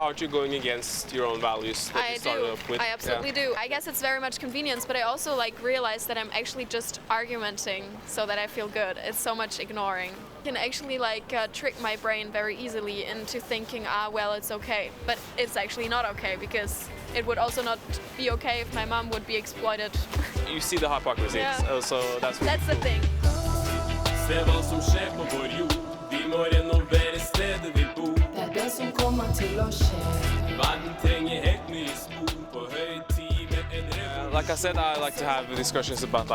Aren't you going against your own values that I you started do. off with? I absolutely do. I guess it's very much convenience, but I also like realize that I'm actually just argumenting so that I feel good. It's so much ignoring. I can actually like trick my brain very easily into thinking, well, it's okay. But it's actually not okay, because it would also not be okay if my mom would be exploited. You see the hypocrisy, Yeah. so that's That's the thing. Se hva som skjer på vår jord. Vi må renovere stedet vi bor. Det er det som kommer til å skje. Verden trenger helt nye spor. På høy tid med en revolusjon. Like I said, I like to have discussions about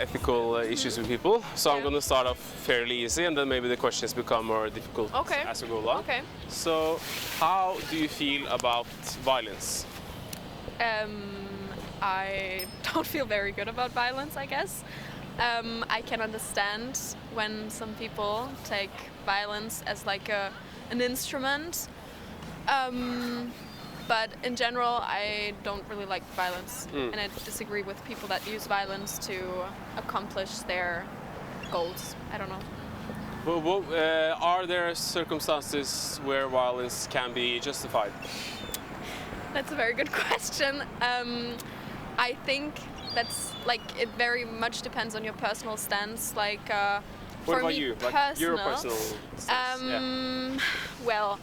ethical issues with people. So I'm Yeah. going to start off fairly easy, and then maybe the questions become more difficult Okay. as we go along. Okay. So, how do you feel about violence? I don't feel very good about violence, I guess. I can understand when some people take violence as like an instrument. But in general, I don't really like violence, and I disagree with people that use violence to accomplish their goals. I don't know. Well, are there circumstances where violence can be justified? That's a very good question. I think that's like it very much depends on your personal stance. Like What for about me you? Like your personal stance? Yeah. Well,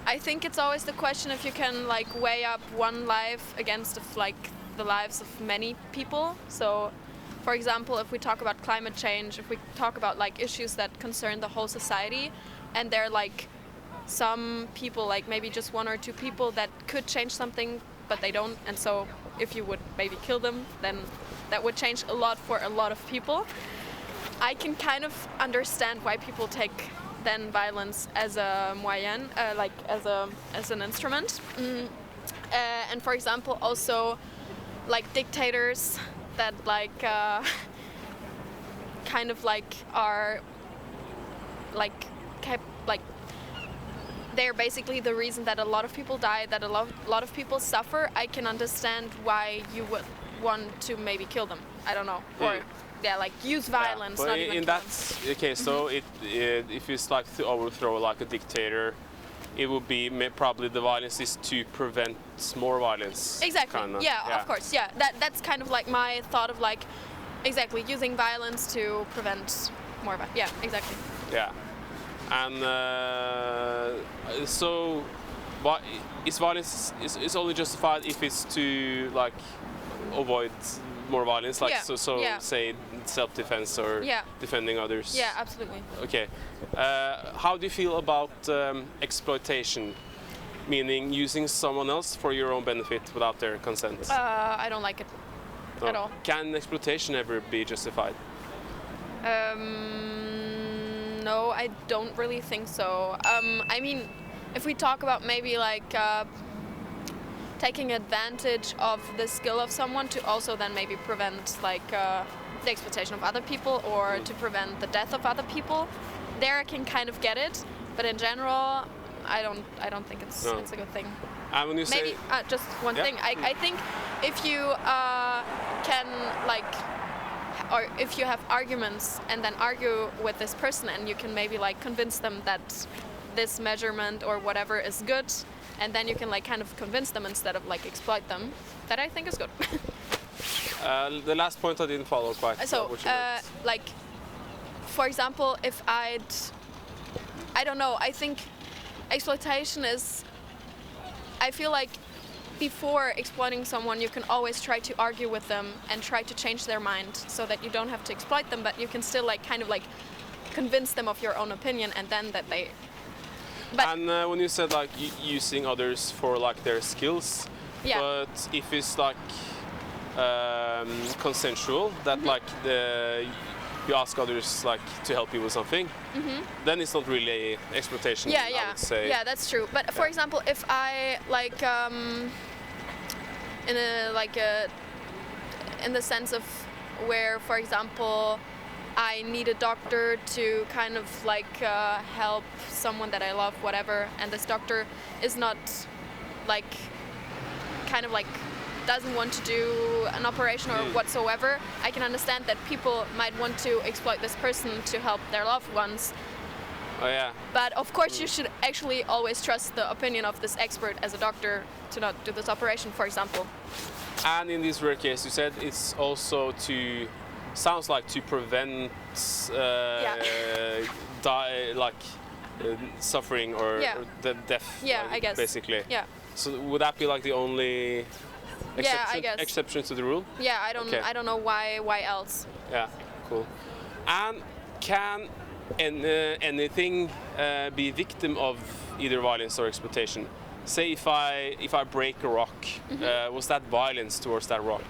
I think it's always the question if you can like weigh up one life against like the lives of many people. So, for example, if we talk about climate change, if we talk about like issues that concern the whole society, and there are like some people, like maybe just one or two people that could change something, but they don't, and so if you would maybe kill them, then that would change a lot for a lot of people. I can kind of understand why people take then violence as a moyen, like as an instrument. And for example, also like dictators that like kind of like are like kept like they're basically the reason that a lot of people die, that a lot of people suffer. I can understand why you would want to maybe kill them. I don't know. Or yeah, like use violence. But not even in kill that case, so if it's like to overthrow like a dictator, it would be probably the violence is to prevent more violence. Exactly. Kinda. Yeah, of course. Yeah, that's kind of like my thought of like exactly using violence to prevent more violence. Yeah, exactly. Yeah. And so, is violence is only justified if it's to like avoid more violence, like Yeah. say self-defense or defending others? Yeah, absolutely. Okay. How do you feel about exploitation, meaning using someone else for your own benefit without their consent? I don't like it at all. Can exploitation ever be justified? No, I don't really think so. I mean, if we talk about maybe like taking advantage of the skill of someone to also then maybe prevent like the exploitation of other people or to prevent the death of other people, there I can kind of get it. But in general, I don't think it's a good thing. And when you say Maybe just one thing. I think if you can like, or if you have arguments and then argue with this person and you can maybe like convince them that this measurement or whatever is good, and then you can like kind of convince them instead of like exploit them, that I think is good. the last point I didn't follow quite. So what you meant. like, for example, if I don't know, I think exploitation is, I feel like before exploiting someone, you can always try to argue with them and try to change their mind so that you don't have to exploit them, but you can still like kind of like convince them of your own opinion, and then that they. But and when you said like using others for like their skills, but if it's like consensual, that like you ask others like to help you with something, then it's not really exploitation. Yeah, I would say. yeah, that's true. But for example, if I like in the sense of where, for example, I need a doctor to kind of like help someone that I love, whatever, and this doctor is not like kind of like doesn't want to do an operation or whatsoever, I can understand that people might want to exploit this person to help their loved ones. Oh yeah. But of course, you should actually always trust the opinion of this expert as a doctor to not do this operation, for example. And in this rare case, you said it's also to, sounds like to prevent suffering or the death. Yeah, like, I guess. Basically. Yeah. So would that be like the only Yeah, I guess. exception to the rule? Yeah, Okay. I don't know why else. Yeah, cool. And can anything be victim of either violence or exploitation? Say if I break a rock, was that violence towards that rock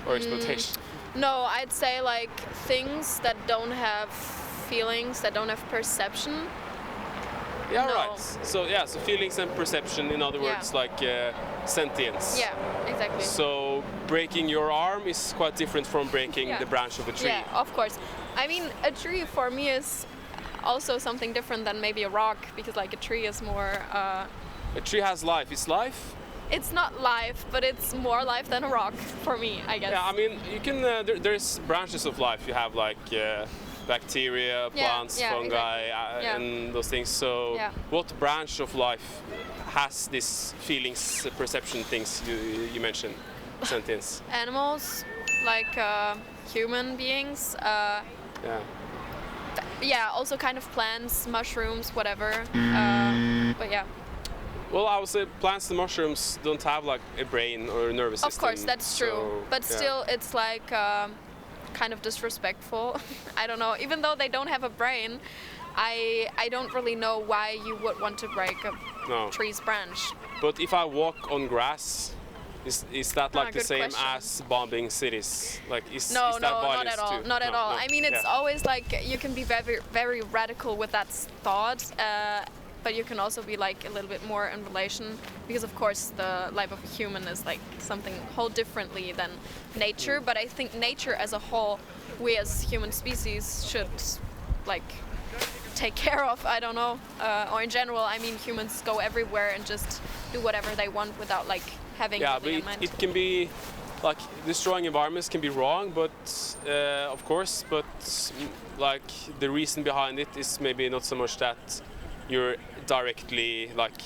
or exploitation? No, I'd say like things that don't have feelings, that don't have perception. Yeah, No. right. So yeah, so feelings and perception, in other Yeah. words, like sentience. Yeah, exactly. So breaking your arm is quite different from breaking Yeah. the branch of a tree. Yeah, of course. I mean, a tree for me is also something different than maybe a rock, because like a tree is more. A tree has life. It's life. It's not life, but it's more life than a rock for me, I guess. Yeah, I mean, you can. There's branches of life. You have like bacteria, plants, yeah, fungi, exactly. Yeah. and those things. So, Yeah. what branch of life has this feelings, perception things you mentioned, sentience? Animals, like human beings. Yeah. Yeah, also kind of plants, mushrooms, whatever. But yeah. Well, I would say plants and mushrooms don't have like a brain or a nervous Of system. course, that's true. so, But yeah. still, it's like kind of disrespectful. I don't know. Even though they don't have a brain, I don't really know why you would want to break a No. tree's branch. But if I walk on grass, is that like the good same question. as bombing cities? Like is No, that no, not violence at all. too? Not at No, all. no. I mean, it's Yeah. always like you can be very, very radical with that thought, but you can also be like a little bit more in relation, because of course the life of a human is like something whole differently than nature. But I think nature as a whole, we as human species should like take care of. I don't know, or in general, I mean, humans go everywhere and just do whatever they want without like having Yeah, but something in mind. it can be like destroying environments can be wrong, but of course, but like the reason behind it is maybe not so much that you're directly like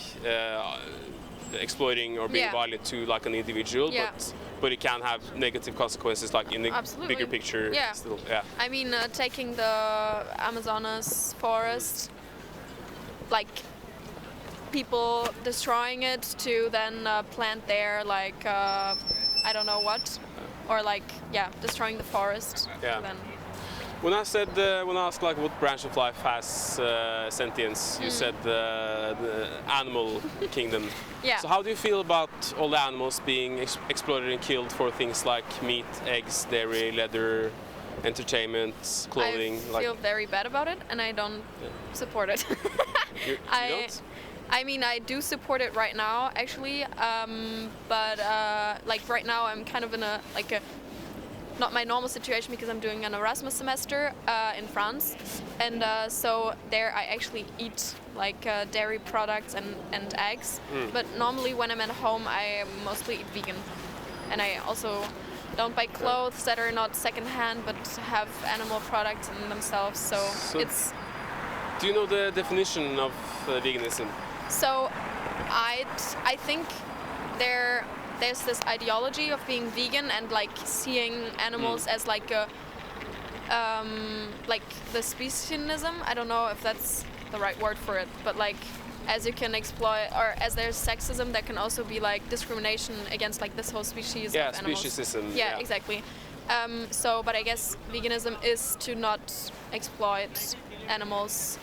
exploiting or being Yeah. violent to like an individual, Yeah. but it can have negative consequences like in the Absolutely. bigger picture. Yeah. Still, yeah. I mean, taking the Amazonas forest, like people destroying it to then plant there, like I don't know what, or like destroying the forest. Yeah. Then When I asked like what branch of life has sentience, you said the animal kingdom. Yeah. So how do you feel about all the animals being exploited and killed for things like meat, eggs, dairy, leather, entertainment, clothing? I feel very bad about it, and I don't support it. You don't? I mean, I do support it right now, actually, but like right now, I'm kind of in a not my normal situation, because I'm doing an Erasmus semester in France, and so there I actually eat like dairy products and eggs. But normally when I'm at home, I mostly eat vegan, and I also don't buy clothes that are not secondhand but have animal products in themselves. So it's. Do you know the definition of veganism? So I think there's this ideology of being vegan and like seeing animals as like a like the speciesism. I don't know if that's the right word for it, but like as you can exploit, or as there's sexism, there can also be like discrimination against like this whole species Yeah, of animals. speciesism. Yeah, exactly. So, but I guess veganism is to not exploit animals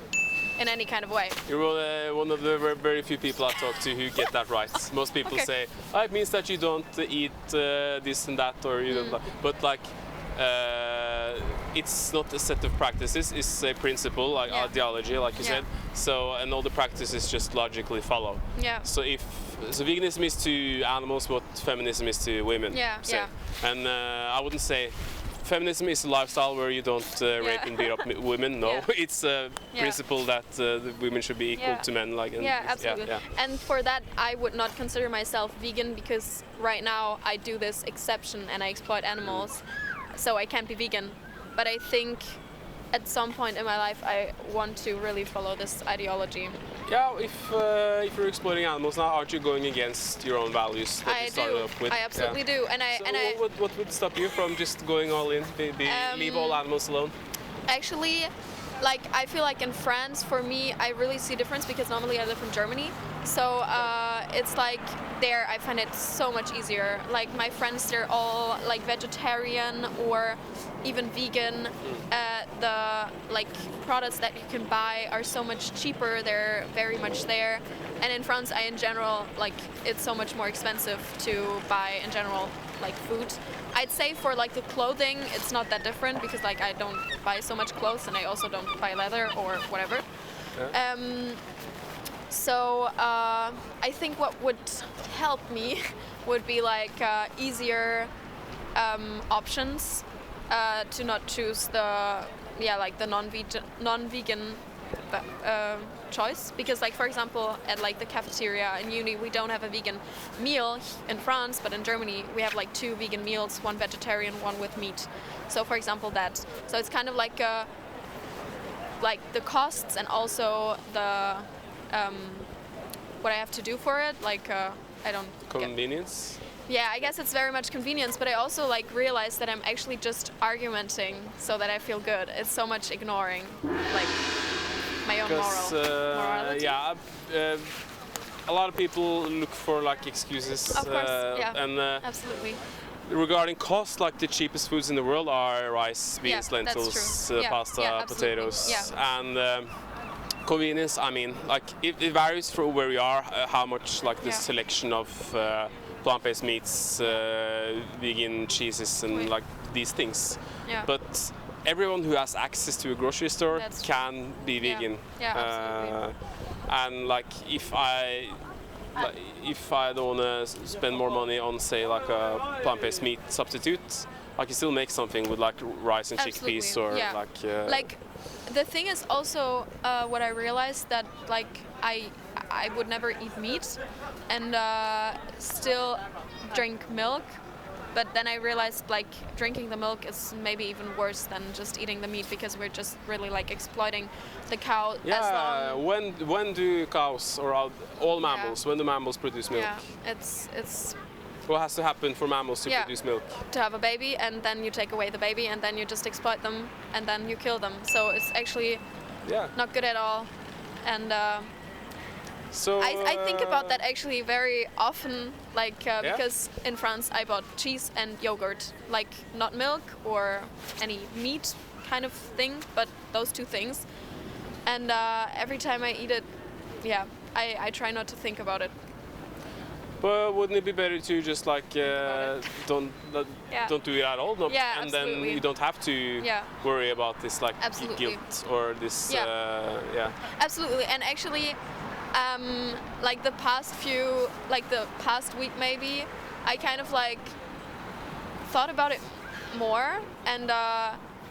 in any kind of way. You're one of the very few people I talk to who get that right. Most people Okay. say, it means that you don't eat this and that, or you don't. But like, it's not a set of practices; it's a principle, like Yeah. ideology, like you Yeah. said. So, and all the practices just logically follow. Yeah. So veganism is to animals what feminism is to women. Yeah, say. yeah. And I wouldn't say feminism is a lifestyle where you don't rape and beat up women. No, Yeah. it's a principle that the women should be equal Yeah. to men. Like, and Yeah, absolutely. yeah. And for that, I would not consider myself vegan, because right now I do this exception and I exploit animals, so I can't be vegan. But I think at some point in my life I want to really follow this ideology. Yeah, if you're exploiting animals now, aren't you going against your own values that you started off with? I absolutely do, and So what would stop you from just going all in, leave all animals alone? actually, like I feel like in France, for me, I really see a difference because normally I live in Germany. So it's like there I find it so much easier. Like my friends, they're all like vegetarian or even vegan. The like products that you can buy are so much cheaper. They're very much there. And in France, in general, like it's so much more expensive to buy in general like food. I'd say for like the clothing, it's not that different because like I don't buy so much clothes and I also don't buy leather or whatever. Yeah. So I think what would help me would be like easier options to not choose the non-vegan choice, because like for example at like the cafeteria in uni we don't have a vegan meal in France, but in Germany we have like 2 vegan meals, 1 vegetarian, 1 with meat. So for example that. So it's kind of like the costs and also the what I have to do for it, like I don't Convenience? Yeah, I guess it's very much convenience, but I also like realize that I'm actually just argumenting so that I feel good. It's so much ignoring like my own morality. Yeah, a lot of people look for like excuses. Of course, yeah, and absolutely. regarding cost, like the cheapest foods in the world are rice, beans, Yeah, that's lentils, true. Yeah, pasta, yeah, absolutely. potatoes, Yeah. and convenience. I mean, like it varies from where we are, how much like the Yeah. selection of plant-based meats, vegan cheeses, and Oui. like these things. Yeah. But everyone who has access to a grocery store That's true. can be Yeah. vegan. Yeah, absolutely. And like if I don't want to spend more money on say like a plant-based meat substitute, I can still make something with like rice and chickpeas Absolutely. or Yeah. Like the thing is also what I realized that like I would never eat meat and still drink milk, but then I realized like drinking the milk is maybe even worse than just eating the meat because we're just really like exploiting the cow as yeah. long. When do cows or all mammals? When do mammals produce milk? Yeah, it's What has to happen for mammals to Yeah. produce milk? to have a baby and then you take away the baby and then you just exploit them and then you kill them. So it's actually Yeah. not good at all. And So I think about that actually very often, like Yeah? because in France I bought cheese and yogurt, like not milk or any meat kind of thing, but those 2 things. And every time I eat it, yeah, I try not to think about it. But wouldn't it be better to just like don't Yeah. don't do it at all? No, Yeah, and then absolutely. you don't have to Yeah. worry about this like Absolutely. guilt or this Yeah. yeah. Absolutely, and actually, like the past week maybe, I kind of like thought about it more, and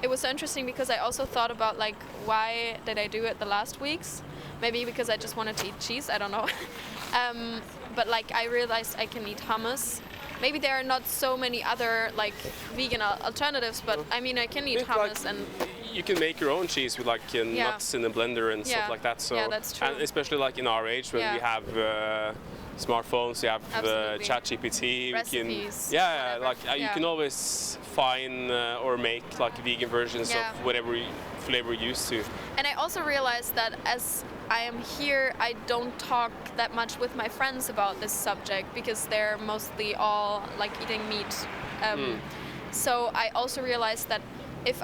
it was so interesting because I also thought about like why did I do it the last weeks? Maybe because I just wanted to eat cheese. I don't know. But like I realized I can eat hummus. Maybe there are not so many other like vegan alternatives, but I mean I can eat Think, hummus like, and you can make your own cheese with like Yeah. nuts in a blender and stuff Yeah. like that. So Yeah, that's true. and especially like in our age when Yeah. we have smartphones, you have Absolutely. ChatGPT. Recipes, Yeah, whatever. like you Yeah. can always find or make like vegan versions Yeah. of whatever flavor you're used to. And I also realized that as I am here, I don't talk that much with my friends about this subject because they're mostly all like eating meat. So I also realized that if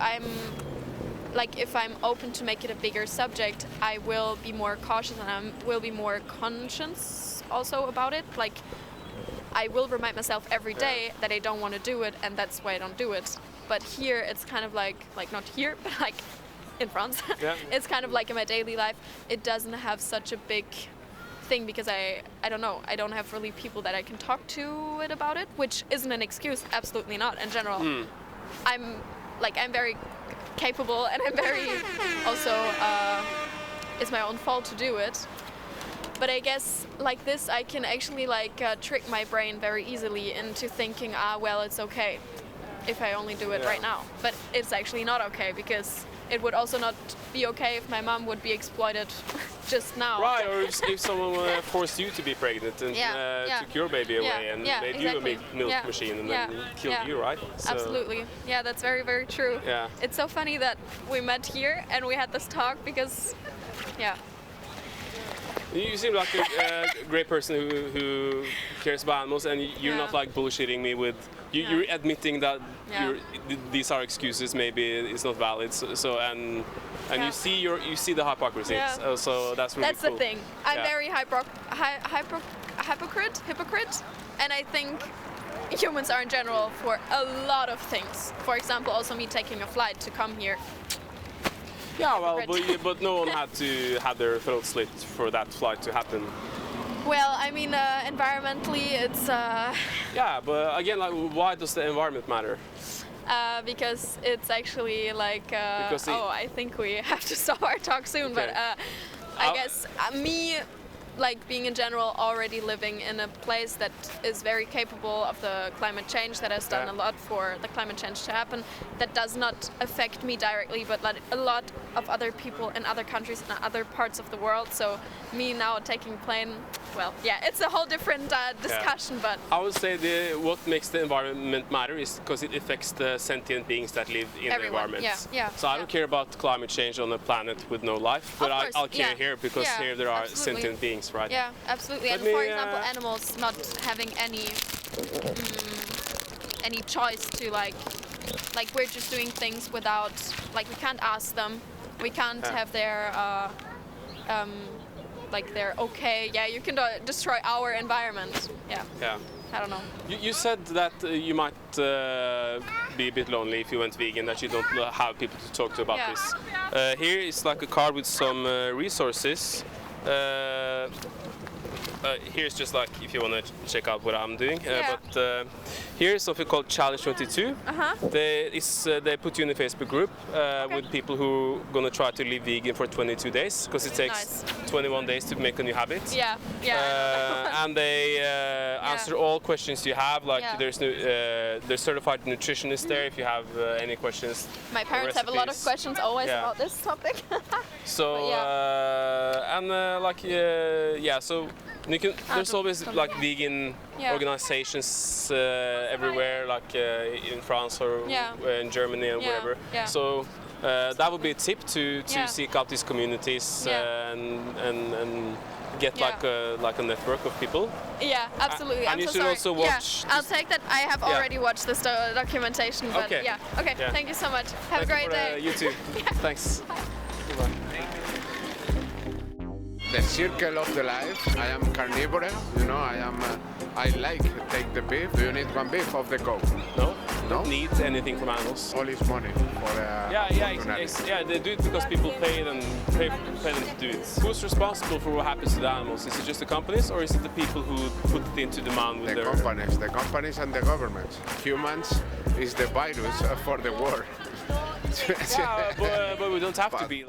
I'm open to make it a bigger subject, I will be more cautious and I will be more conscious also about it. Like I will remind myself every day that I don't want to do it, and that's why I don't do it. But here it's kind of like not here, but like in France, Yeah. it's kind of like in my daily life. It doesn't have such a big thing because I don't know. I don't have really people that I can talk to it about it, which isn't an excuse. Absolutely not. In general, I'm very capable, and I'm very also. It's my own fault to do it. But I guess like this, I can actually like trick my brain very easily into thinking, well, it's okay if I only do it Yeah. right now. But it's actually not okay because it would also not be okay if my mom would be exploited just now. Right, or if someone forced you to be pregnant and took your baby away and made you a big milk machine and then killed you, right? So, absolutely. Yeah, that's very, very true. Yeah. It's so funny that we met here and we had this talk because, You seem like a great person who cares about animals, and you're not like bullshitting me with. You're admitting that these are excuses. Maybe it's not valid. And you see the hypocrisy. Yeah. So that's really that's cool. the thing. I'm very hypocrite, and I think humans are in general for a lot of things. For example, also me taking a flight to come here. Yeah, well, but no one had to have their throat slit for that flight to happen. Well, I mean, environmentally, it's. Yeah, but again, like, why does the environment matter? Because it's actually like. I think we have to stop our talk soon. Okay. But I guess me, like being in general already living in a place that is very capable of the climate change, that has done a lot for the climate change to happen, that does not affect me directly, but like a lot of other people in other countries and other parts of the world. So me now taking plane, well, it's a whole different discussion, but I would say what makes the environment matter is because it affects the sentient beings that live in the environment. So I don't care about climate change on a planet with no life, but I'll care here because here there are sentient beings, right? Yeah, absolutely. And for example, animals not having any choice to like we're just doing things without, like, we can't ask them, we can't have their like they're okay. Yeah, you can destroy our environment. Yeah. I don't know. You said that you might be a bit lonely if you went vegan, that you don't have people to talk to about this. Here is like a card with some resources. Here's just like if you want to check out what I'm doing. But here's something called Challenge 22. They put you in a Facebook group with people who are gonna try to live vegan for 22 days because it takes 21 days to make a new habit. And they answer all questions you have. Like there's certified nutritionists there if you have any questions. My parents have a lot of questions always about this topic. So so there's always like vegan organizations everywhere, like in France or in Germany and wherever. So that would be a tip to seek out these communities and get like a network of people. Yeah, absolutely. And you should also watch. I'll take that. I have already watched this documentation. But Okay. Thank you so much. Have a great day. You too. Thanks. Bye. The circle of the life. I am carnivore, I like take the beef. Do you need one beef of the cow? No? No? Don't need anything from animals. All is money for they do it because people pay them to do it. Who's responsible for what happens to the animals? Is it just the companies or is it the people who put it into demand with the companies and the governments. Humans is the virus for the world. But we don't have to be.